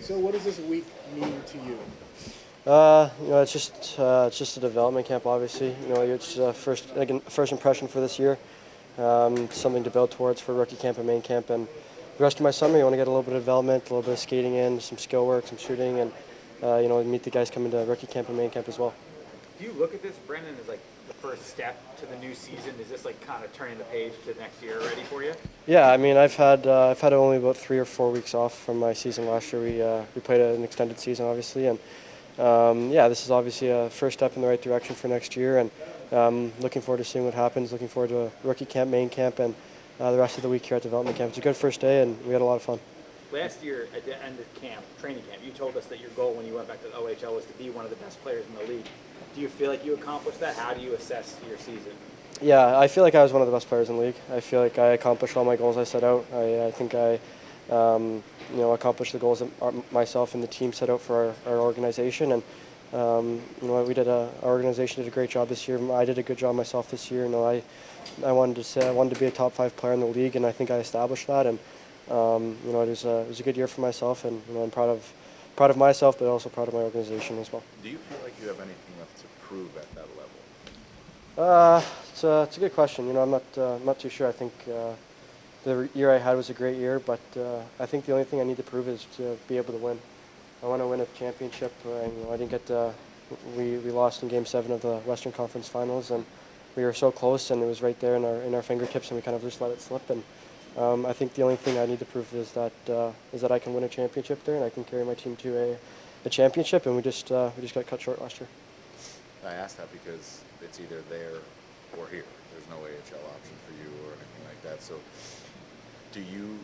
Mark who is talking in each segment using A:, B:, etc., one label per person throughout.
A: So what does this week mean to you?
B: It's just a development camp. Obviously, it's first impression for this year. Something to build towards for rookie camp and main camp, and the rest of my summer, you want to get a little bit of development, a little bit of skating in, some skill work, some shooting, and meet the guys coming to rookie camp and main camp as well.
C: Do you look at this, Brennan, as like the first step to the new season? Is this like kind of turning the page to next year already for you?
B: Yeah, I mean, I've had only about 3 or 4 weeks off from my season last year. We played an extended season, obviously, and this is obviously a first step in the right direction for next year, and looking forward to seeing what happens. Looking forward to rookie camp, main camp, and the rest of the week here at development camp. It's a good first day, and we had a lot of fun.
C: Last year at the end of training camp, you told us that your goal when you went back to the OHL was to be one of the best players in the league. Do you feel like you accomplished that? How do you assess your season?
B: Yeah, I feel like I was one of the best players in the league. I feel like I accomplished all my goals I set out. I think I accomplished the goals that myself and the team set out for our organization. And our organization did a great job this year. I did a good job myself this year. I wanted to be a top 5 player in the league, and I think I established that. And it was a good year for myself, and I'm proud of myself, but also proud of my organization as well.
D: Do you feel like you have anything left to prove at that level?
B: It's a good question. I'm not too sure. I think the year I had was a great year, but I think the only thing I need to prove is to be able to win. I want to win a championship. I didn't get. We lost in Game 7 of the Western Conference Finals, and we were so close, and it was right there in our fingertips, and we kind of just let it slip. And I think the only thing I need to prove is that I can win a championship there, and I can carry my team to a championship. And we just got cut short last year.
D: I asked that because it's either there or here. There's no AHL option for you or anything like that. So do you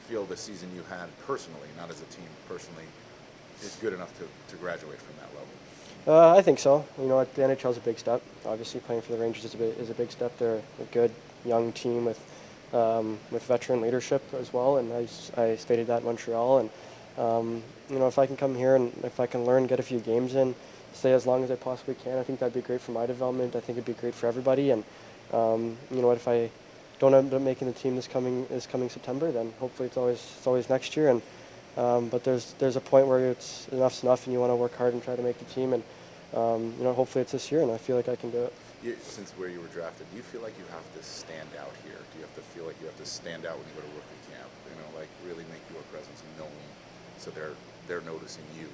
D: feel the season you had personally, not as a team, personally, is good enough to graduate from that level?
B: I think so. The NHL is a big step. Obviously, playing for the Rangers is a big step. They're a good young team with veteran leadership as well, and I stated that in Montreal. And if I can come here and if I can learn, get a few games in, stay as long as I possibly can, I think that'd be great for my development. I think it'd be great for everybody. And if I don't end up making the team this coming September, then hopefully it's always next year. And but there's a point where it's enough's enough, and you want to work hard and try to make the team. And hopefully it's this year, and I feel like I can do it.
D: Since where you were drafted, do you feel like you have to stand out here? Do you have to feel like you have to stand out when you go to rookie camp? Like really make your presence known, so they're noticing you,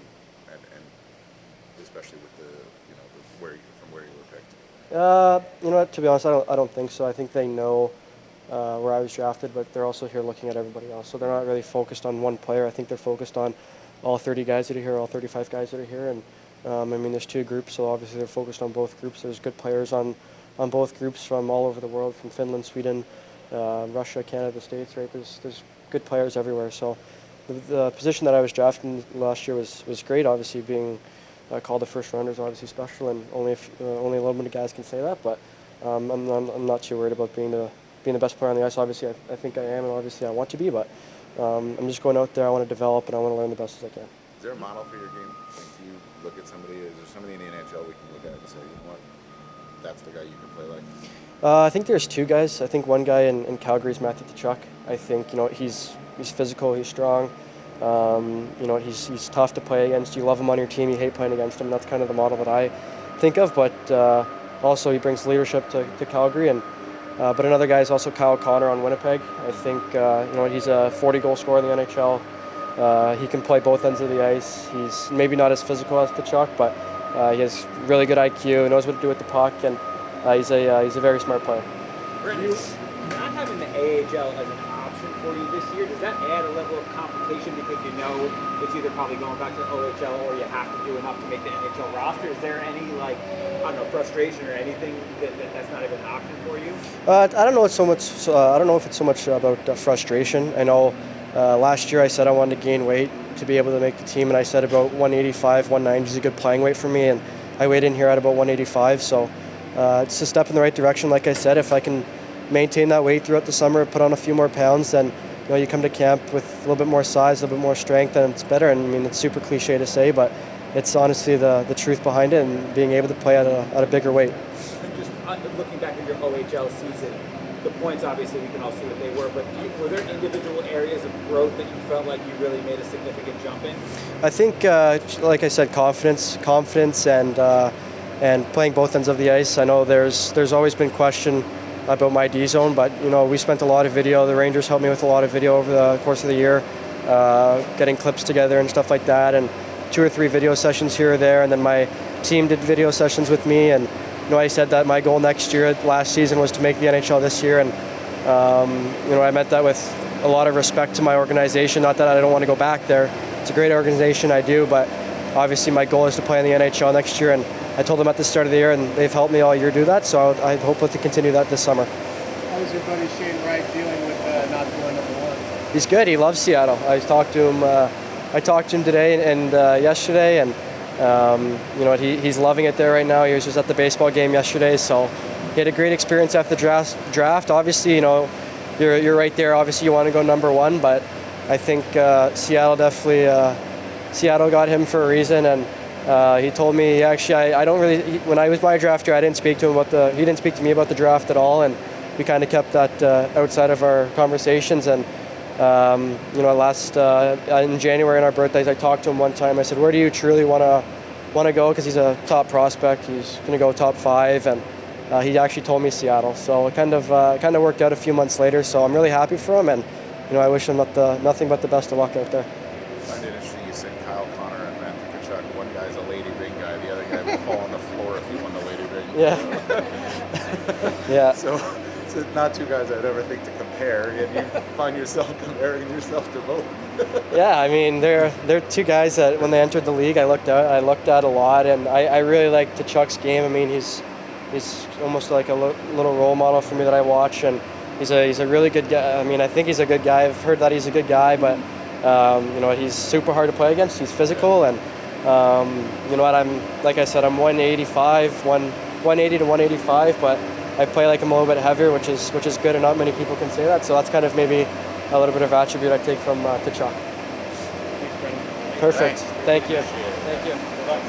D: and especially with from where you were picked.
B: To be honest, I don't think so. I think they know where I was drafted, but they're also here looking at everybody else. So they're not really focused on one player. I think they're focused on all 30 guys that are here, all 35 guys that are here, and there's 2 groups, so obviously they're focused on both groups. There's good players on both groups from all over the world, from Finland, Sweden, Russia, Canada, the States, right? There's good players everywhere. So the position that I was drafted in last year was great. Obviously, being called a first rounder is obviously special, and only a little bit of guys can say that. But I'm not too worried about being the best player on the ice. Obviously, I think I am, and obviously I want to be. But I'm just going out there. I want to develop, and I want to learn the best as I can.
D: Is there a model for your game? Do you look at somebody? Is there somebody in the NHL we can look at and say, you know what, that's the guy you can play like?
B: I think there's 2 guys. I think one guy in Calgary is Matthew Tkachuk. I think he's physical, he's strong. He's tough to play against. You love him on your team, you hate playing against him. That's kind of the model that I think of. But also he brings leadership to Calgary. And but another guy is also Kyle Connor on Winnipeg. I think he's a 40-goal scorer in the NHL. He can play both ends of the ice. He's maybe not as physical as Tkachuk, but he has really good IQ, knows what to do with the puck, and he's a very smart player.
C: Brennan, not having the AHL as an option for you this year, does that add a level of complication because it's either probably going back to the OHL or you have to do enough to make the NHL roster? Is there any frustration or anything that's not even an option for you?
B: I don't know. I don't know if it's so much about frustration. I know last year I said I wanted to gain weight to be able to make the team, and I said about 185, 190 is a good playing weight for me, and I weighed in here at about 185. So it's a step in the right direction. Like I said, if I can maintain that weight throughout the summer, put on a few more pounds, then you come to camp with a little bit more size, a little bit more strength, and it's better. And it's super cliche to say, but it's honestly the truth behind it, and being able to play at a bigger weight.
C: Just looking back at your OHL season, The points, obviously, we can all see what they were, but were there individual areas of growth that you felt like you really made a significant jump in?
B: I think, like I said, confidence, and playing both ends of the ice. I know there's always been question about my D zone, but we spent a lot of video. The Rangers helped me with a lot of video over the course of the year, getting clips together and stuff like that, and 2 or 3 video sessions here or there, and then my team did video sessions with me. And I said that my goal last season was to make the NHL this year, and I meant that with a lot of respect to my organization. Not that I don't want to go back there. It's a great organization, I do, but obviously my goal is to play in the NHL next year, and I told them at the start of the year, and they've helped me all year do that, so I hope to continue that this summer.
A: How's your buddy Shane Wright dealing with not going #1?
B: He's good. He loves Seattle. I talked to him today and yesterday, and he's loving it there right now. He was just at the baseball game yesterday, so he had a great experience after the draft. Obviously, you're right there. Obviously, you want to go #1, but I think Seattle got him for a reason, and he told me I don't really. When I was my draft year, I didn't speak to him he didn't speak to me about the draft at all, and we kind of kept that outside of our conversations. And in January on our birthdays, I talked to him one time. I said, "Where do you truly want to go?" Because he's a top prospect. He's going to go top 5, and he actually told me Seattle. So it kind of worked out a few months later. So I'm really happy for him, and I wish him nothing but the best of luck out there.
D: I find it interesting you said Kyle Connor and Matthew Tkachuk. One guy's a lady ring guy, the other guy would fall on the floor if he won the lady ring.
B: Yeah. Yeah.
D: So not 2 guys I'd ever think to compare, yet you find yourself comparing yourself to both.
B: Yeah, I mean they're 2 guys that when they entered the league I looked at a lot, and I really like Tkachuk's game. I mean he's almost like a little role model for me that I watch, and he's a really good guy. I mean I think he's a good guy. I've heard that he's a good guy, but he's super hard to play against. He's physical, and like I said, I'm 180 to 185, but I play like I'm a little bit heavier, which is good, and not many people can say that. So that's kind of maybe a little bit of attribute I take from Tkachuk.
A: Thanks, Brennan.
B: Perfect.
D: Thanks.
B: Thank you.
D: Appreciate it.
B: Thank you.
D: Good luck.